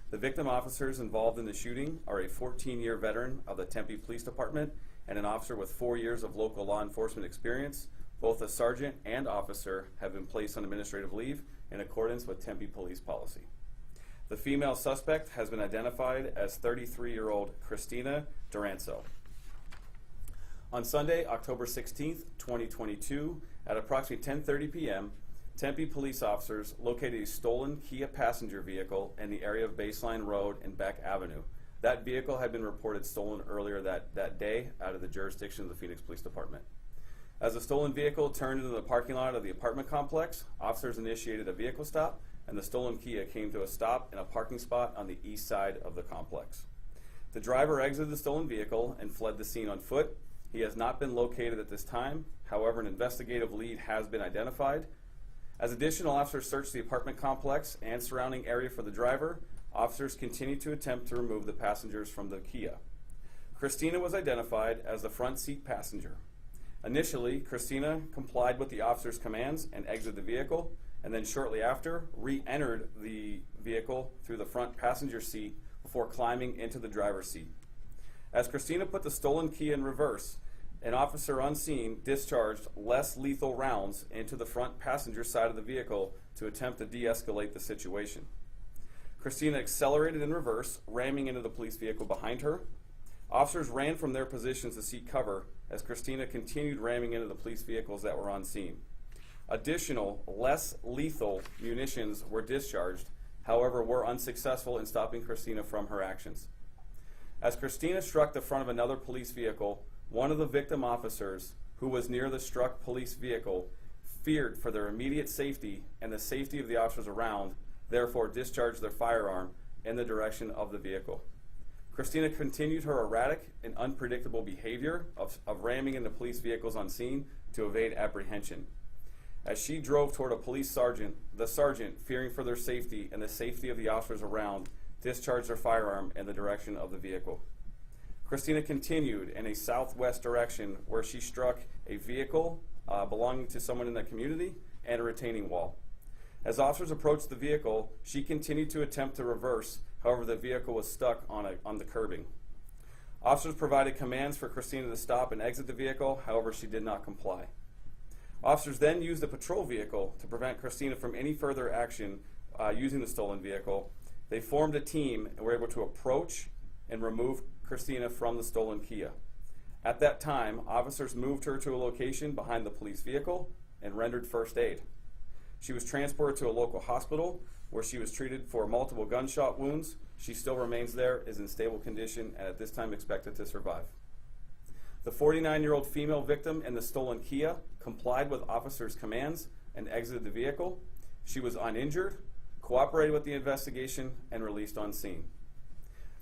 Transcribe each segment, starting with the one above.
The victim officers involved in the shooting are a 14-year veteran of the Tempe Police Department and an officer with 4 years of local law enforcement experience. Both a sergeant and officer have been placed on administrative leave in accordance with Tempe Police policy. The female suspect has been identified as 33-year-old Christina Duranzo. On Sunday, October 16th, 2022, at approximately 10:30 p.m., Tempe police officers located a stolen Kia passenger vehicle in the area of Baseline Road and Beck Avenue. That vehicle had been reported stolen earlier that day out of the jurisdiction of the Phoenix Police Department. As the stolen vehicle turned into the parking lot of the apartment complex, officers initiated a vehicle stop, and the stolen Kia came to a stop in a parking spot on the east side of the complex. The driver exited the stolen vehicle and fled the scene on foot. He has not been located at this time. However, an investigative lead has been identified. As additional officers searched the apartment complex and surrounding area for the driver, officers continued to attempt to remove the passengers from the Kia. Christina was identified as the front seat passenger. Initially, Christina complied with the officer's commands and exited the vehicle, and then shortly after, re-entered the vehicle through the front passenger seat before climbing into the driver's seat. As Christina put the stolen Kia in reverse, an officer on scene discharged less lethal rounds into the front passenger side of the vehicle to attempt to de-escalate the situation. Christina accelerated in reverse, ramming into the police vehicle behind her. Officers ran from their positions to seek cover as Christina continued ramming into the police vehicles that were on scene. Additional, less lethal munitions were discharged, however, were unsuccessful in stopping Christina from her actions. As Christina struck the front of another police vehicle, one of the victim officers, who was near the struck police vehicle, feared for their immediate safety and the safety of the officers around, therefore discharged their firearm in the direction of the vehicle. Christina continued her erratic and unpredictable behavior of ramming into police vehicles on scene to evade apprehension. As she drove toward a police sergeant, the sergeant, fearing for their safety and the safety of the officers around, discharged their firearm in the direction of the vehicle. Christina continued in a southwest direction where she struck a vehicle belonging to someone in the community and a retaining wall. As officers approached the vehicle, she continued to attempt to reverse. However, the vehicle was stuck on the curbing. Officers provided commands for Christina to stop and exit the vehicle. However, she did not comply. Officers then used the patrol vehicle to prevent Christina from any further action using the stolen vehicle. They formed a team and were able to approach and remove Christina from the stolen Kia. At that time, officers moved her to a location behind the police vehicle and rendered first aid. She was transported to a local hospital where she was treated for multiple gunshot wounds. She still remains there, is in stable condition, and at this time expected to survive. The 49-year-old female victim in the stolen Kia complied with officers' commands and exited the vehicle. She was uninjured, cooperated with the investigation, and released on scene.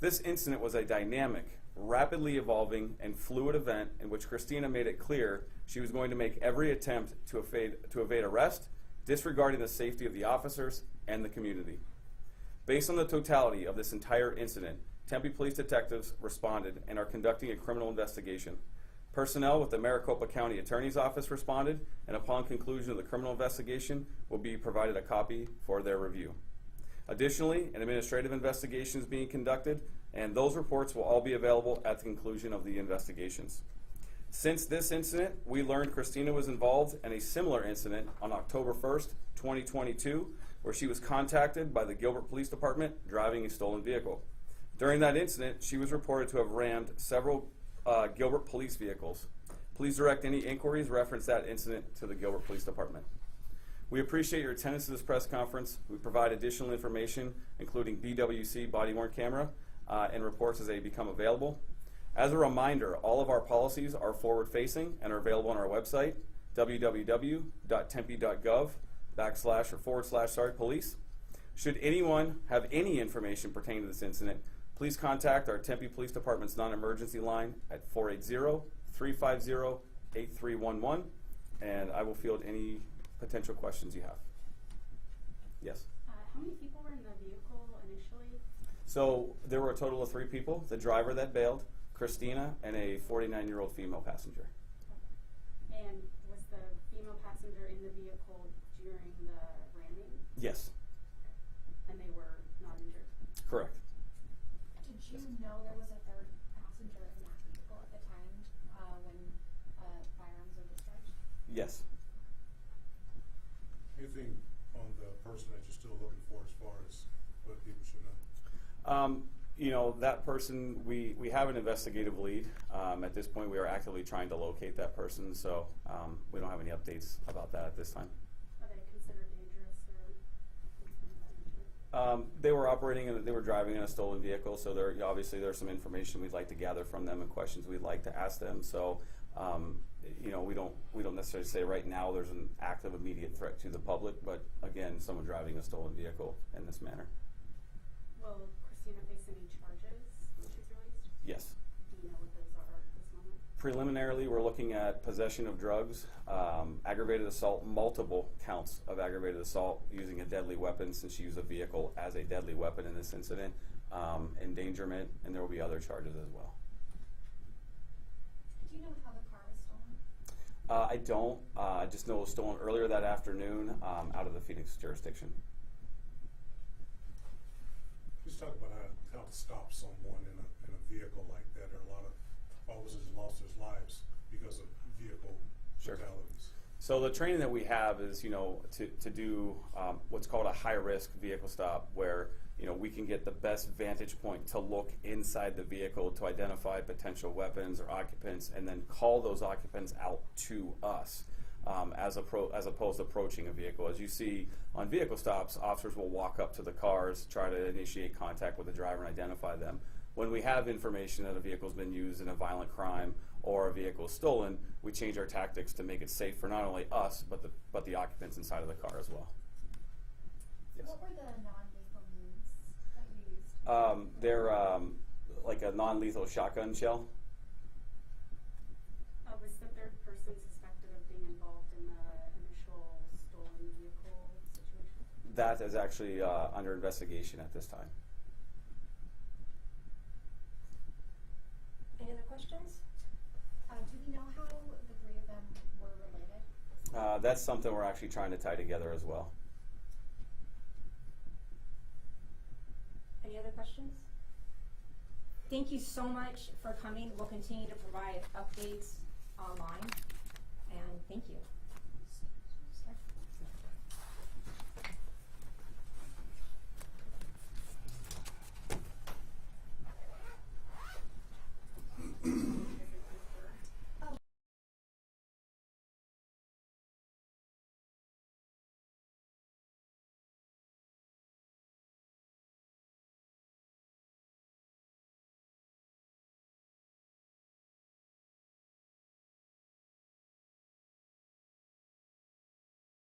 This incident was a dynamic, rapidly evolving, and fluid event in which Christina made it clear she was going to make every attempt to evade arrest, disregarding the safety of the officers and the community. Based on the totality of this entire incident, Tempe police detectives responded and are conducting a criminal investigation. Personnel with the Maricopa County Attorney's Office responded, and upon conclusion of the criminal investigation, will be provided a copy for their review. Additionally, an administrative investigation is being conducted, and those reports will all be available at the conclusion of the investigations. Since this incident, we learned Christina was involved in a similar incident on October 1st, 2022, where she was contacted by the Gilbert Police Department driving a stolen vehicle. During that incident, she was reported to have rammed several Gilbert police vehicles. Please direct any inquiries reference that incident to the Gilbert Police Department. We appreciate your attendance to this press conference. We provide additional information, including BWC body-worn camera and reports as they become available. As a reminder, all of our policies are forward-facing and are available on our website, www.tempe.gov/police. Should anyone have any information pertaining to this incident, please contact our Tempe Police Department's non-emergency line at 480-350-8311, and I will field any potential questions you have. Yes? How many people were in the vehicle initially? So there were a total of 3 people: the driver that bailed, Christina, and a 49-year-old female passenger. Okay. And was the female passenger in the vehicle during the ramming? Yes. And they were not injured? Correct. Did you know there was a third passenger in that vehicle at the time when firearms were discharged? Yes. Anything on the person that you're still looking for as far as what people should know? You know, that person, we have an investigative lead. At this point, we are actively trying to locate that person, so we don't have any updates about that at this time. Are they considered dangerous or? They were driving in a stolen vehicle, so obviously there's some information we'd like to gather from them and questions we'd like to ask them. So, you know, we don't necessarily say right now there's an active immediate threat to the public, but again, someone driving a stolen vehicle in this manner. Will Christina face any charges when she's released? Yes. Do you know what those are at this moment? Preliminarily, we're looking at possession of drugs, aggravated assault, multiple counts of aggravated assault using a deadly weapon, since she used a vehicle as a deadly weapon in this incident, endangerment, and there will be other charges as well. Do you know how the car was stolen? I don't. I just know it was stolen earlier that afternoon out of the Phoenix jurisdiction. Let's talk about how to stop someone in a vehicle like that. There are a lot of officers who lost their lives because of vehicle Sure. fatalities. So the training that we have is, you know, to do what's called a high-risk vehicle stop, where, you know, we can get the best vantage point to look inside the vehicle to identify potential weapons or occupants, and then call those occupants out to us as opposed to approaching a vehicle. As you see on vehicle stops, officers will walk up to the cars, try to initiate contact with the driver and identify them. When we have information that a vehicle's been used in a violent crime or a vehicle is stolen, we change our tactics to make it safe for not only us, but the occupants inside of the car as well. Yes. What were the non-lethal means that you used? They're like a non-lethal shotgun shell. Was the third person suspected of being involved in the initial stolen vehicle situation? That is actually under investigation at this time. Any other questions? Do we know how the three of them were related? That's something we're actually trying to tie together as well. Any other questions? Thank you so much for coming. We'll continue to provide updates online, and thank you.